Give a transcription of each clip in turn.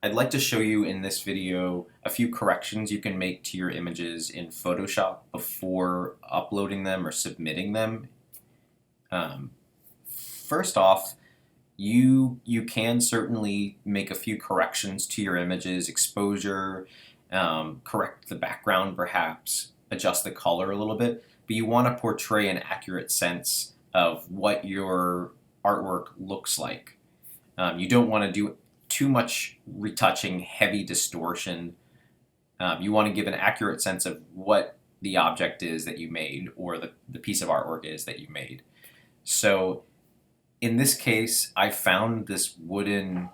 I'd like to show you in this video a few corrections you can make to your images in Photoshop before uploading them or submitting them. First off, you can certainly make a few corrections to your images, exposure, correct the background perhaps, adjust the color a little bit, but you want to portray an accurate sense of what your artwork looks like. You don't want to do too much retouching, heavy distortion. You want to give an accurate sense of what the object is that you made or the piece of artwork is that you made. So in this case, I found this wooden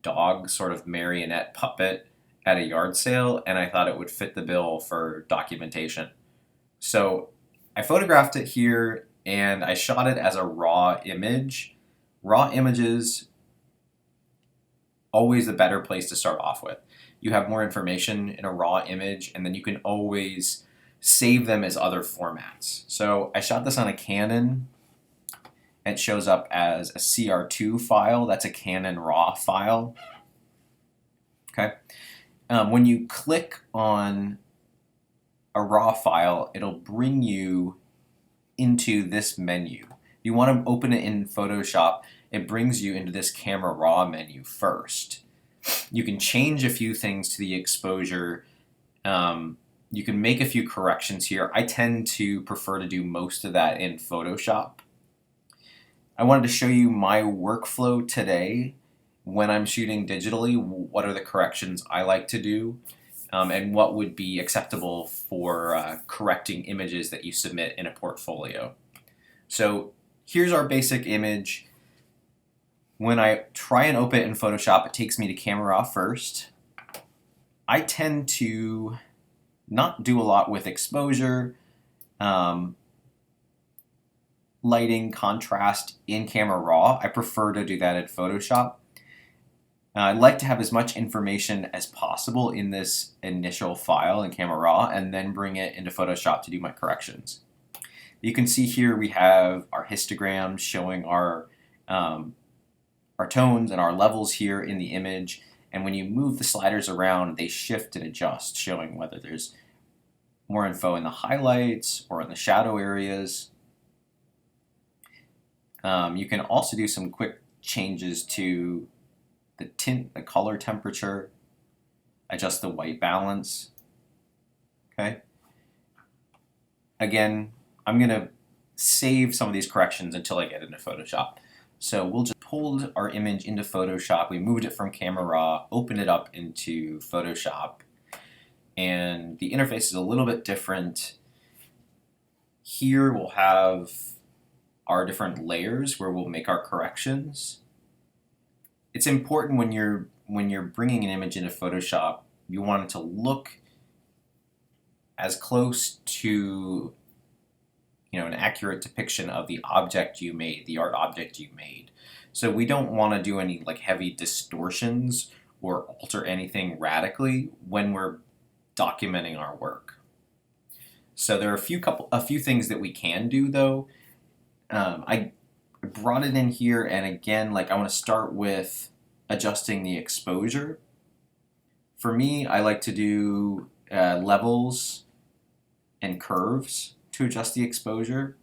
dog sort of marionette puppet at a yard sale, and I thought it would fit the bill for documentation. So I photographed it here and I shot it as a raw image. Raw images, always a better place to start off with. You have more information in a raw image, and then you can always save them as other formats. So I shot this on a Canon. It shows up as a CR2 file. That's a Canon RAW file. Okay. When you click on a RAW file, it'll bring you into this menu. If you want to open it in Photoshop, it brings you into this Camera Raw menu first. You can change a few things to the exposure. You can make a few corrections here. I tend to prefer to do most of that in Photoshop. I wanted to show you my workflow today when I'm shooting digitally. What are the corrections I like to do, and what would be acceptable for correcting images that you submit in a portfolio. So here's our basic image. When I try and open it in Photoshop, it takes me to Camera Raw first. I tend to not do a lot with exposure, lighting, contrast in Camera Raw. I prefer to do that in Photoshop. I'd like to have as much information as possible in this initial file in Camera Raw and then bring it into Photoshop to do my corrections. You can see here we have our histograms showing our tones and our levels here in the image, and when you move the sliders around, they shift and adjust, showing whether there's more info in the highlights or in the shadow areas. You can also do some quick changes to the tint, the color temperature, adjust the white balance. Okay. Again, I'm going to save some of these corrections until I get into Photoshop. So we'll just pull our image into Photoshop. We moved it from Camera Raw, opened it up into Photoshop, and the interface is a little bit different. Here we'll have our different layers where we'll make our corrections. It's important when you're bringing an image into Photoshop, you want it to look as close to an accurate depiction of the object you made, the art object you made. So we don't want to do any heavy distortions or alter anything radically when we're documenting our work. So there are a few things that we can do though. I brought it in here, and again, I want to start with adjusting the exposure. For me, I like to do levels and curves to adjust the exposure.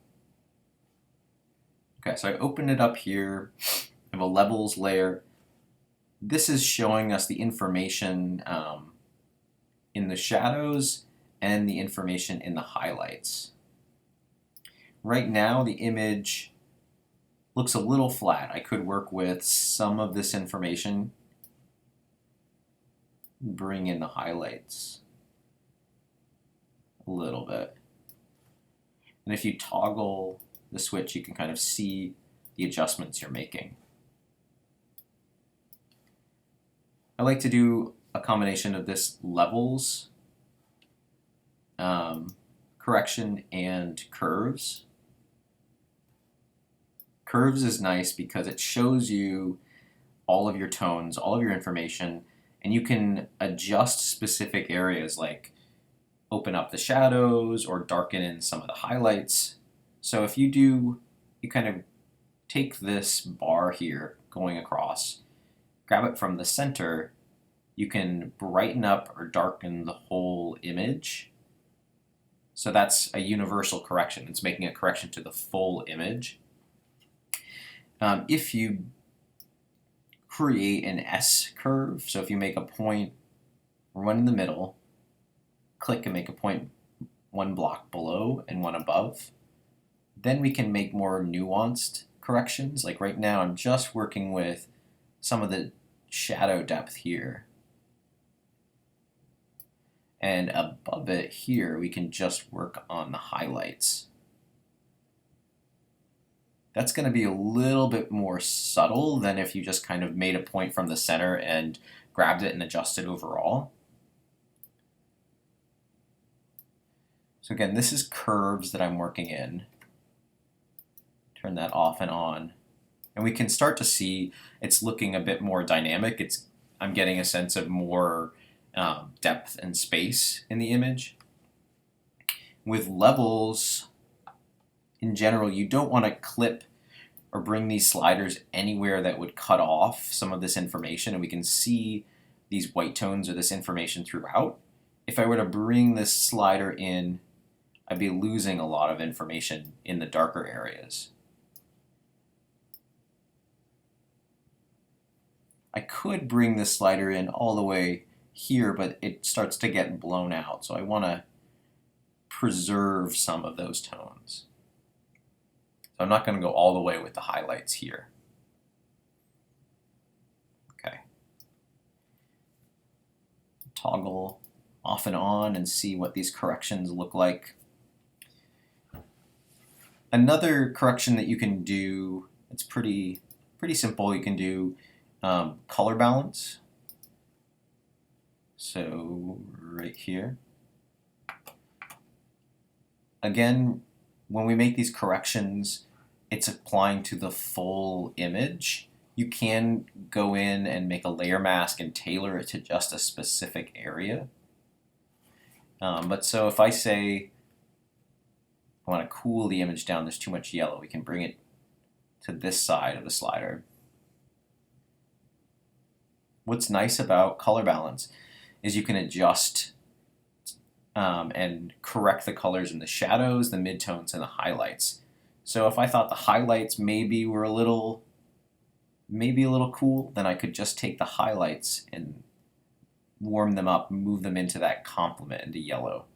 Okay, so I opened it up here. I have a levels layer. This is showing us the information in the shadows and the information in the highlights. Right now, the image looks a little flat. I could work with some of this information, bring in the highlights a little bit. And if you toggle the switch, you can kind of see the adjustments you're making. I like to do a combination of this levels, correction, and curves. Curves is nice because it shows you all of your tones, all of your information, and you can adjust specific areas like open up the shadows or darken in some of the highlights. So if you kind of take this bar here going across, grab it from the center, you can brighten up or darken the whole image. So that's a universal correction. It's making a correction to the full image. If you create an S curve, so if you make a point, one in the middle, click and make a point one block below and one above, then we can make more nuanced corrections. Like right now, I'm just working with some of the shadow depth here. And above it here, we can just work on the highlights. That's going to be a little bit more subtle than if you just kind of made a point from the center and grabbed it and adjusted overall. So again, this is curves that I'm working in. Turn that off and on. And we can start to see it's looking a bit more dynamic. I'm getting a sense of more depth and space in the image. With levels, in general, you don't want to clip or bring these sliders anywhere that would cut off some of this information, and we can see these white tones or this information throughout. If I were to bring this slider in, I'd be losing a lot of information in the darker areas. I could bring this slider in all the way here, but it starts to get blown out, so I want to preserve some of those tones. So I'm not going to go all the way with the highlights here. Okay. Toggle off and on and see what these corrections look like. Another correction that you can do, it's pretty simple. You can do color balance. So right here. Again, when we make these corrections, it's applying to the full image. You can go in and make a layer mask and tailor it to just a specific area. But so if I say I want to cool the image down, there's too much yellow, we can bring it to this side of the slider. What's nice about color balance is you can adjust and correct the colors in the shadows, the midtones, and the highlights. So if I thought the highlights maybe were a little cool, then I could just take the highlights and warm them up, move them into that complement into yellow.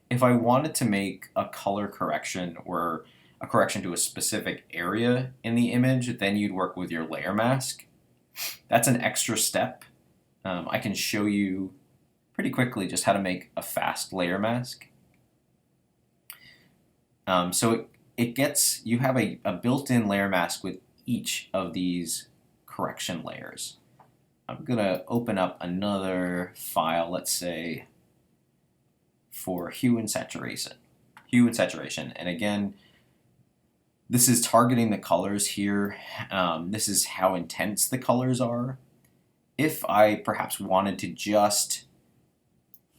If I wanted to make a color correction or a correction to a specific area in the image, then you'd work with your layer mask. That's an extra step. I can show you pretty quickly just how to make a fast layer mask. So you have a built-in layer mask with each of these correction layers. I'm gonna open up another file, let's say for hue and saturation. And again, this is targeting the colors here. This is how intense the colors are. If I perhaps wanted to just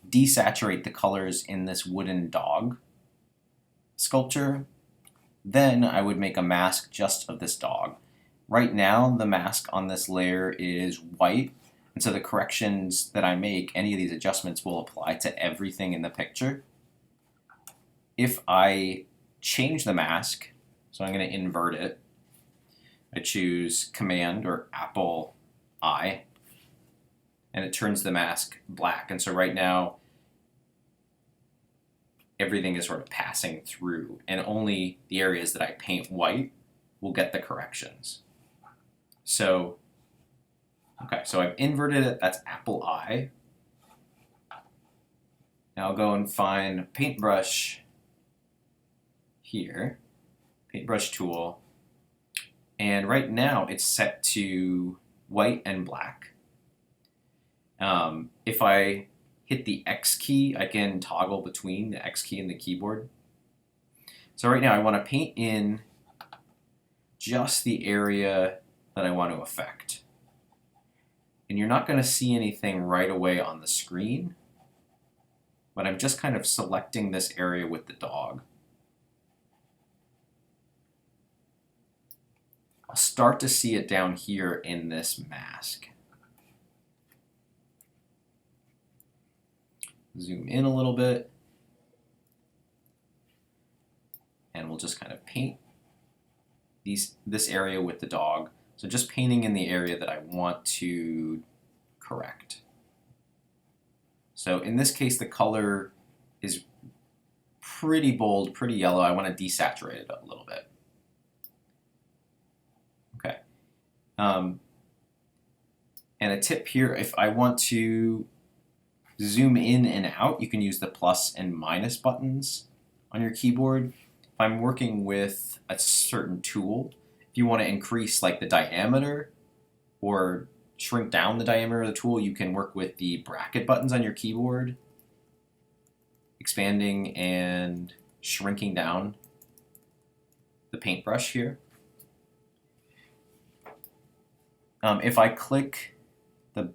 desaturate the colors in this wooden dog sculpture, then I would make a mask just of this dog. Right now, the mask on this layer is white, and so the corrections that I make, any of these adjustments will apply to everything in the picture. If I change the mask, so I'm going to invert it, I choose Command or Apple I, and it turns the mask black. And so right now, everything is sort of passing through, and only the areas that I paint white will get the corrections. So, okay, so I've inverted it, that's Apple I. Now I'll go and find paintbrush here, paintbrush tool, and right now it's set to white and black. If I hit the X key, I can toggle between the X key and the keyboard. So right now I want to paint in just the area that I want to affect. And you're not going to see anything right away on the screen, but I'm just kind of selecting this area with the dog. start to see it down here in this mask. Zoom in a little bit, and we'll just kind of paint this area with the dog. So just painting in the area that I want to correct. So in this case, the color is pretty bold, pretty yellow. I want to desaturate it a little bit. Okay. And a tip here, if I want to zoom in and out, you can use the plus and minus buttons on your keyboard. If I'm working with a certain tool, if you want to increase like the diameter or shrink down the diameter of the tool, you can work with the bracket buttons on your keyboard, expanding and shrinking down the paintbrush here. If I click the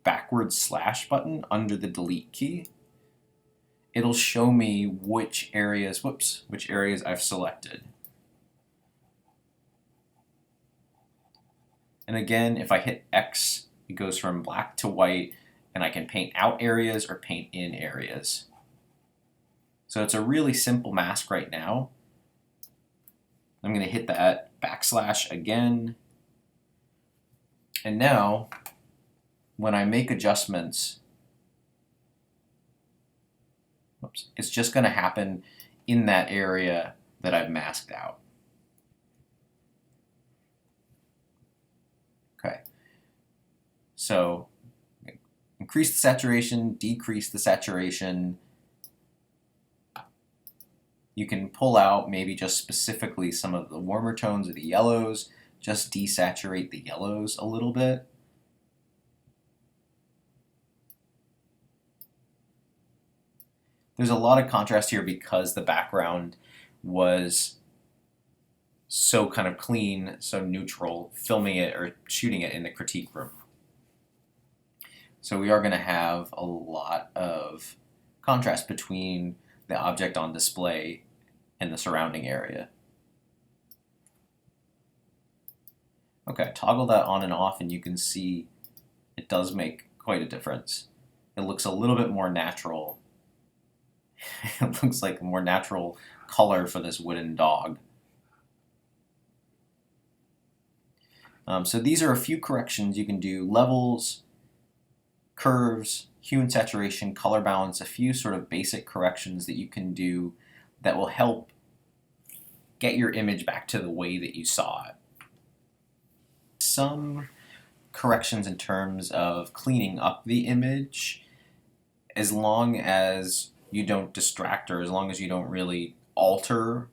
backward slash button under the delete key, it'll show me which areas I've selected. And again, if I hit X, it goes from black to white, and I can paint out areas or paint in areas. So it's a really simple mask right now. I'm going to hit that backslash again. And now, when I make adjustments, it's just going to happen in that area that I've masked out. Okay. So increase the saturation, decrease the saturation. You can pull out maybe just specifically some of the warmer tones of the yellows, just desaturate the yellows a little bit. There's a lot of contrast here because the background was so kind of clean, so neutral, filming it or shooting it in the critique room. So we are going to have a lot of contrast between the object on display and the surrounding area. Okay, toggle that on and off and you can see it does make quite a difference. It looks a little bit more natural. It looks like a more natural color for this wooden dog. So these are a few corrections you can do: levels, curves, hue and saturation, color balance, a few sort of basic corrections that you can do that will help get your image back to the way that you saw it. Some corrections in terms of cleaning up the image, as long as you don't distract or as long as you don't really alter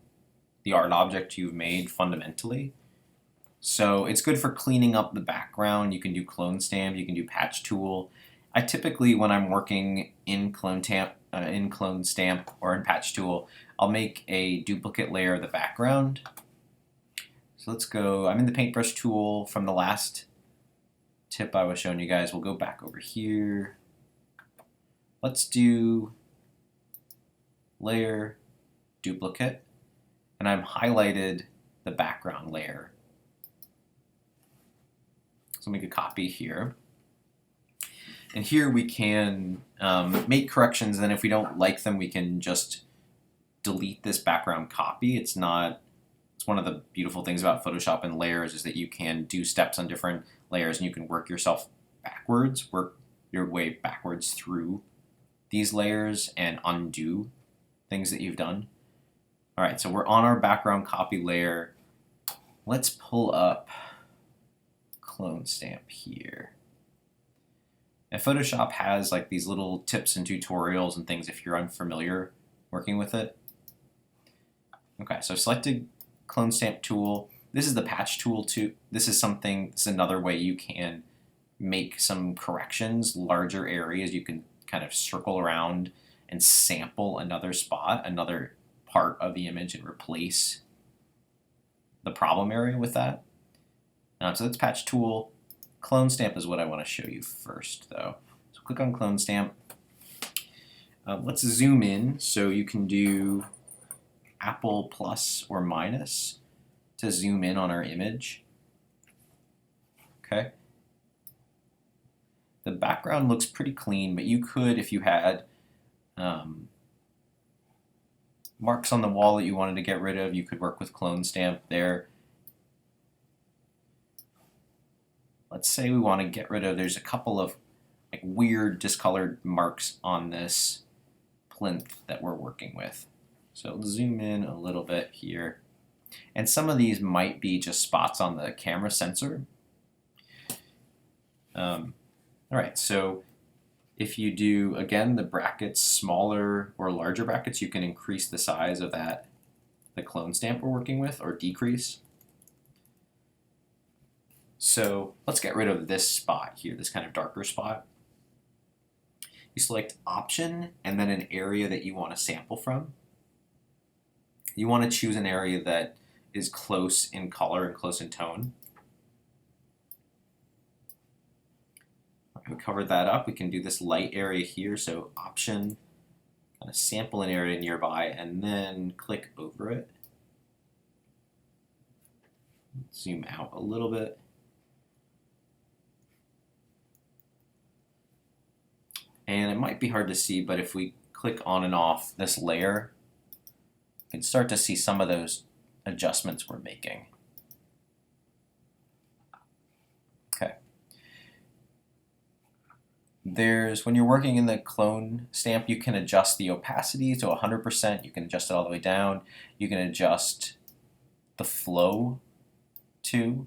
the art object you've made fundamentally. So it's good for cleaning up the background. You can do clone stamp, you can do patch tool. I typically, when I'm working in clone stamp or in patch tool, I'll make a duplicate layer of the background. So let's go, I'm in the paintbrush tool from the last tip I was showing you guys. We'll go back over here. Let's do layer, duplicate, and I've highlighted the background layer. So make a copy here. And here we can make corrections, and then if we don't like them, we can just delete this background copy. It's one of the beautiful things about Photoshop and layers is that you can do steps on different layers and you can work yourself backwards, work your way backwards through these layers and undo things that you've done. All right, so we're on our background copy layer. Let's pull up clone stamp here. And Photoshop has like these little tips and tutorials and things if you're unfamiliar working with it. Okay, so selected clone stamp tool. This is the patch tool too. This is another way you can make some corrections, larger areas. You can kind of circle around and sample another spot, another part of the image, and replace the problem area with that. So that's patch tool. Clone stamp is what I want to show you first though. So click on clone stamp. Let's zoom in, so you can do Apple plus or minus to zoom in on our image. Okay. The background looks pretty clean, but you could, if you had marks on the wall that you wanted to get rid of, you could work with clone stamp there. Let's say we want to get rid of, there's a couple of like weird discolored marks on this plinth that we're working with. So we'll zoom in a little bit here. And some of these might be just spots on the camera sensor. All right, so if you do, again, the brackets smaller or larger brackets, you can increase the size of that, the clone stamp we're working with, or decrease. So let's get rid of this spot here, this kind of darker spot. You select Option and then an area that you want to sample from. You want to choose an area that is close in color and close in tone. We covered that up. We can do this light area here, so Option, kind of sample an area nearby, and then click over it. Zoom out a little bit. And it might be hard to see, but if we click on and off this layer, you can start to see some of those adjustments we're making. Okay. When you're working in the clone stamp, you can adjust the opacity to 100%. You can adjust it all the way down. You can adjust the flow to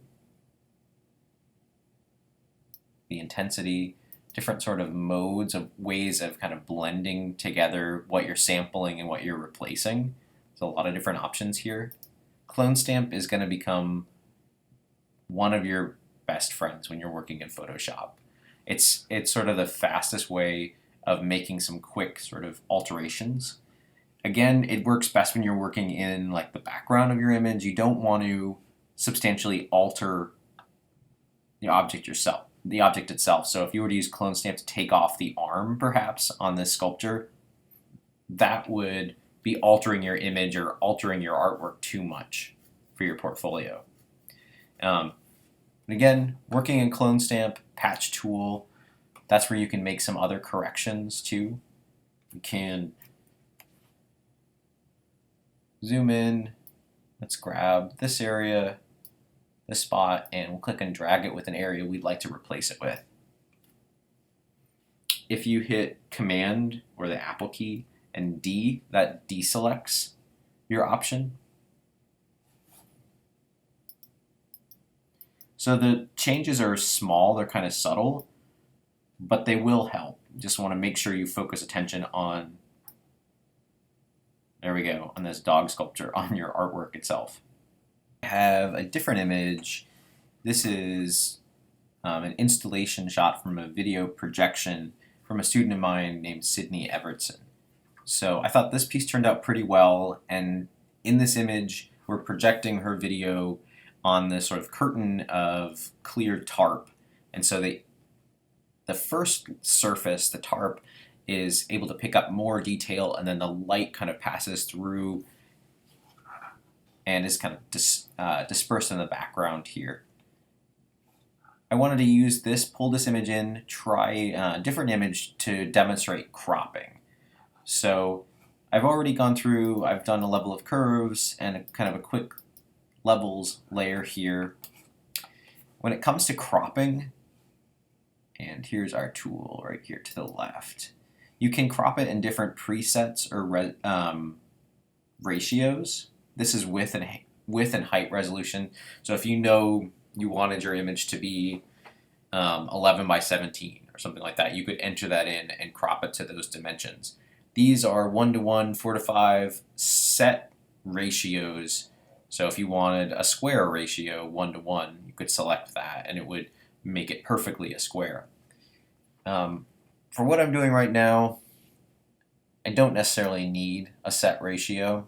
the intensity, different sort of modes of ways of kind of blending together what you're sampling and what you're replacing. There's a lot of different options here. Clone stamp is going to become one of your best friends when you're working in Photoshop. It's sort of the fastest way of making some quick sort of alterations. Again, it works best when you're working in like the background of your image. You don't want to substantially alter the object itself. So if you were to use clone stamp to take off the arm perhaps on this sculpture, that would be altering your image or altering your artwork too much for your portfolio. Again, working in clone stamp, patch tool, that's where you can make some other corrections too. You can zoom in, let's grab this area, this spot, and we'll click and drag it with an area we'd like to replace it with. If you hit Command or the Apple key and D, that deselects your option. So the changes are small, they're kind of subtle, but they will help. You just want to make sure you focus attention on, there we go, on this dog sculpture on your artwork itself. I have a different image. This is an installation shot from a video projection from a student of mine named Sydney Evertsen. So I thought this piece turned out pretty well, and in this image we're projecting her video on this sort of curtain of clear tarp. And so the first surface, the tarp, is able to pick up more detail, and then the light kind of passes through and is kind of dispersed in the background here. I wanted to use this, pull this image in, try a different image to demonstrate cropping. So I've already gone through, I've done a level of curves and kind of a quick levels layer here. When it comes to cropping, and here's our tool right here to the left, you can crop it in different presets or ratios. This is width and height resolution. So if you know you wanted your image to be 11 by 17 or something like that, you could enter that in and crop it to those dimensions. These are 1:1, 4:5 set ratios. So if you wanted a square ratio, 1:1, you could select that and it would make it perfectly a square. For what I'm doing right now, I don't necessarily need a set ratio.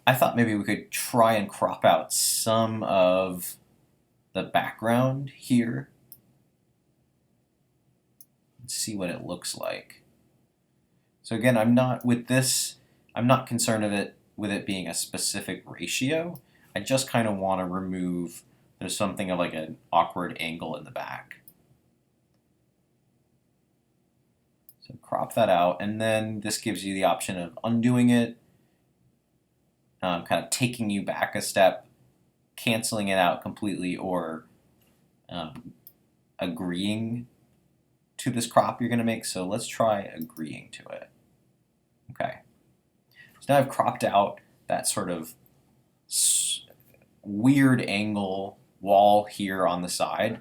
I thought maybe we could try and crop out some of the background here. Let's see what it looks like. So again, I'm not concerned with it being a specific ratio. I just kind of want to remove there's something of like an awkward angle in the back. So crop that out, and then this gives you the option of undoing it, kind of taking you back a step, canceling it out completely, or agreeing to this crop you're going to make. So let's try agreeing to it. Okay. So now I've cropped out that sort of weird angle wall here on the side.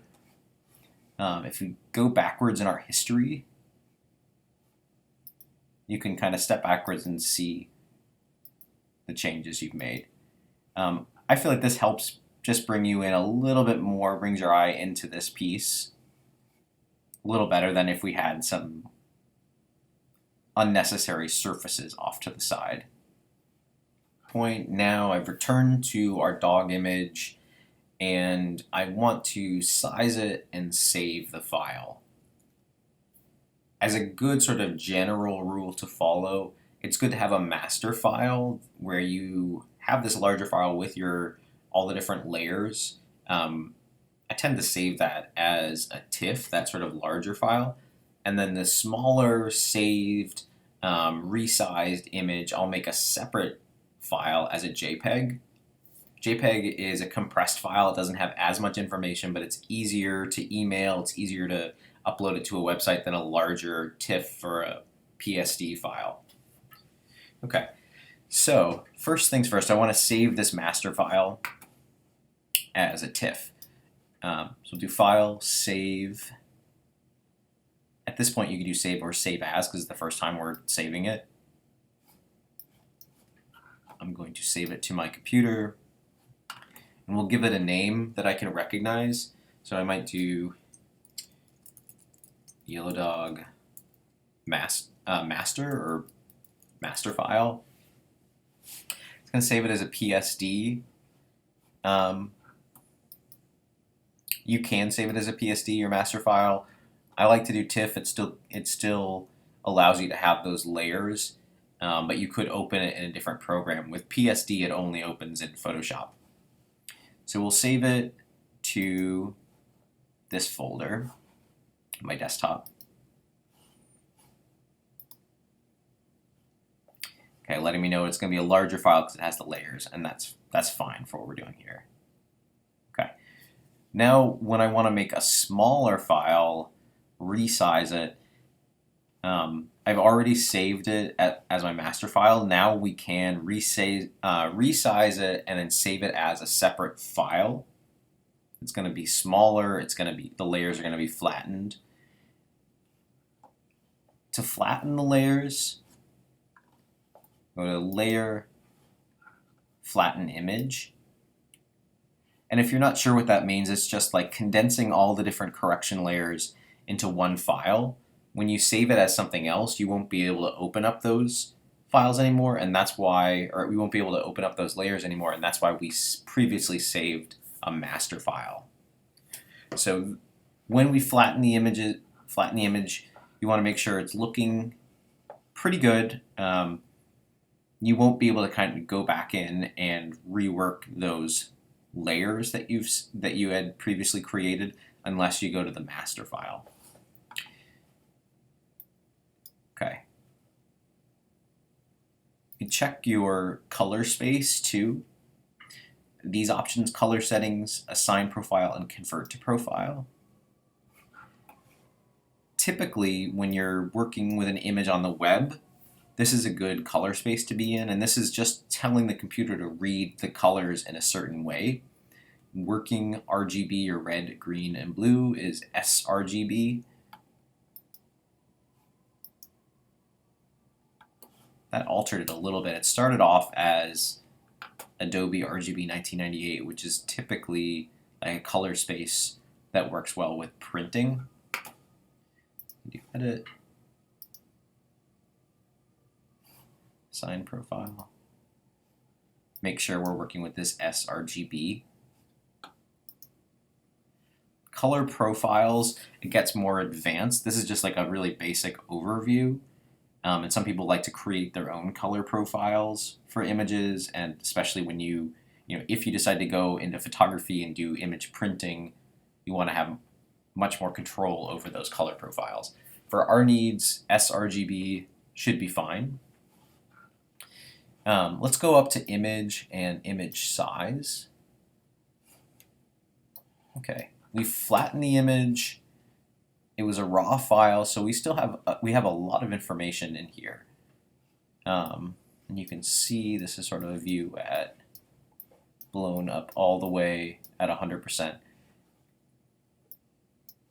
If we go backwards in our history, you can kind of step backwards and see the changes you've made. I feel like this helps just bring you in a little bit more, brings your eye into this piece a little better than if we had some unnecessary surfaces off to the side. Now I've returned to our dog image, and I want to size it and save the file. As a good sort of general rule to follow, it's good to have a master file where you have this larger file with all the different layers. I tend to save that as a TIFF, that sort of larger file, and then the smaller saved resized image I'll make a separate file as a JPEG. JPEG is a compressed file. It doesn't have as much information, but it's easier to email, it's easier to upload it to a website than a larger TIFF or a PSD file. Okay, so first things first, I want to save this master file as a TIFF. So we'll do File, Save. At this point, you can do Save or Save As because it's the first time we're saving it. I'm going to save it to my computer, and we'll give it a name that I can recognize. So I might do Yellow Dog Master or Master File. It's going to save it as a PSD. You can save it as a PSD or master file. I like to do TIFF. It still allows you to have those layers, but you could open it in a different program. With PSD, it only opens in Photoshop. So we'll save it to this folder, my desktop. Okay, letting me know it's going to be a larger file because it has the layers, and that's fine for what we're doing here. Okay. Now, when I want to make a smaller file, resize it, I've already saved it as my master file. Now we can resize it and then save it as a separate file. It's going to be smaller. The layers are going to be flattened. To flatten the layers, go to Layer, Flatten Image. And if you're not sure what that means, it's just like condensing all the different correction layers into one file. When you save it as something else, you won't be able to open up those files anymore, and that's why, or we won't be able to open up those layers anymore, and that's why we previously saved a master file. So when we flatten the image, you want to make sure it's looking pretty good. You won't be able to kind of go back in and rework those layers that you had previously created unless you go to the master file. Okay. You can check your color space too. These options: color settings, assign profile, and convert to profile. Typically, when you're working with an image on the web, this is a good color space to be in, and this is just telling the computer to read the colors in a certain way. Working RGB, or red, green, and blue, is sRGB. That altered it a little bit. It started off as Adobe RGB 1998, which is typically a color space that works well with printing. Do edit, assign profile. Make sure we're working with this sRGB. Color profiles, it gets more advanced. This is just like a really basic overview. And some people like to create their own color profiles for images, and especially when you if you decide to go into photography and do image printing, you want to have much more control over those color profiles. For our needs, sRGB should be fine. Let's go up to image and image size. Okay, we flattened the image. It was a raw file, so we still have a lot of information in here. And you can see this is sort of a view at blown up all the way at 100%.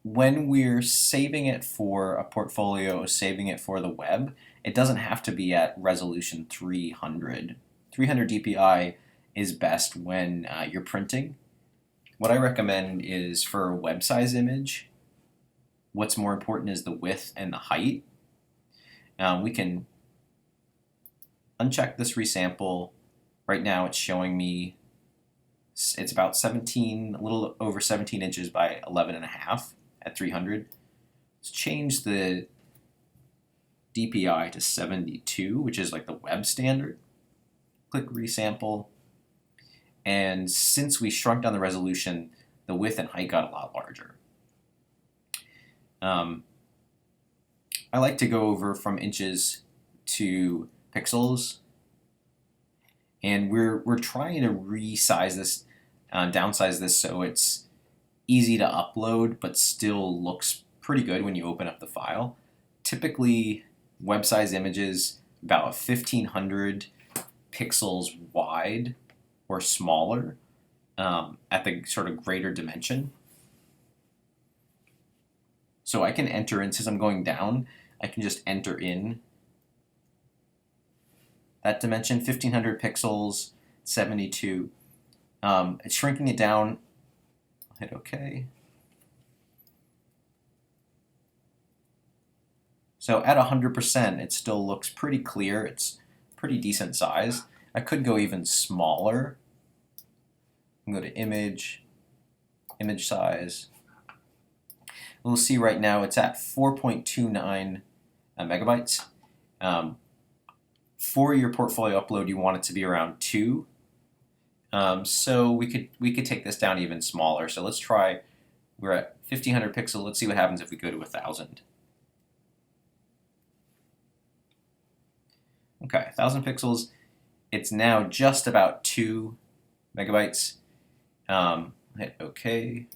When we're saving it for a portfolio, saving it for the web, it doesn't have to be at resolution 300. 300 dpi is best when you're printing. What I recommend is for a web size image, what's more important is the width and the height. We can uncheck this resample. Right now it's showing me it's about 17, a little over 17 inches by 11.5 at 300. Let's change the DPI to 72, which is like the web standard. Click resample. And since we shrunk down the resolution, the width and height got a lot larger. I like to go over from inches to pixels, and we're trying to resize this, downsize this so it's easy to upload but still looks pretty good when you open up the file. Typically, web size images about 1500 pixels wide or smaller at the sort of greater dimension. So I can enter in, since I'm going down, I can just enter in that dimension, 1500 pixels, 72. It's shrinking it down. I'll hit OK. So at 100%, it still looks pretty clear. It's pretty decent size. I could go even smaller. I can go to image, image size. We'll see right now it's at 4.29 megabytes. For your portfolio upload, you want it to be around 2. So we could take this down even smaller. So let's try. We're at 1500 pixels. Let's see what happens if we go to 1000. Okay, 1000 pixels. It's now just about 2 megabytes. Hit OK.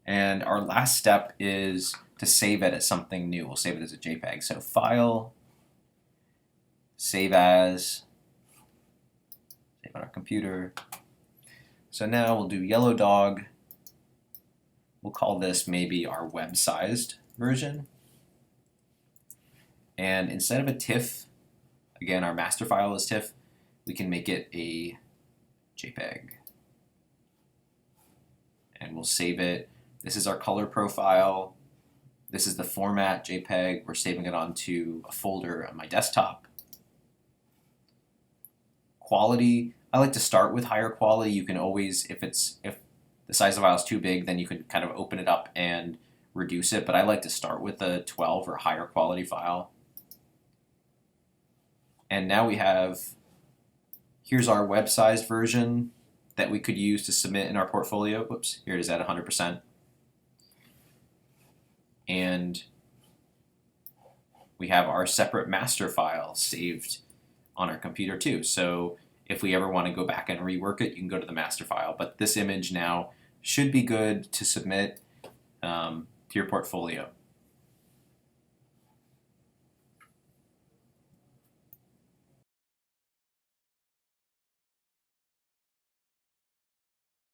And our last step is to save it as something new. We'll save it as a JPEG. So File, Save As, save on our computer. So now we'll do yellow dog. We'll call this maybe our web-sized version. And instead of a TIFF, again, our master file is TIFF, we can make it a JPEG. And we'll save it. This is our color profile. This is the format, JPEG. We're saving it onto a folder on my desktop. Quality, I like to start with higher quality. You can always, if the size of the file is too big, then you can kind of open it up and reduce it. But I like to start with a 12 or higher quality file. And now we have, here's our web-sized version that we could use to submit in our portfolio. Whoops, here it is at 100%. And we have our separate master file saved on our computer too. So if we ever want to go back and rework it, you can go to the master file. But this image now should be good to submit to your portfolio.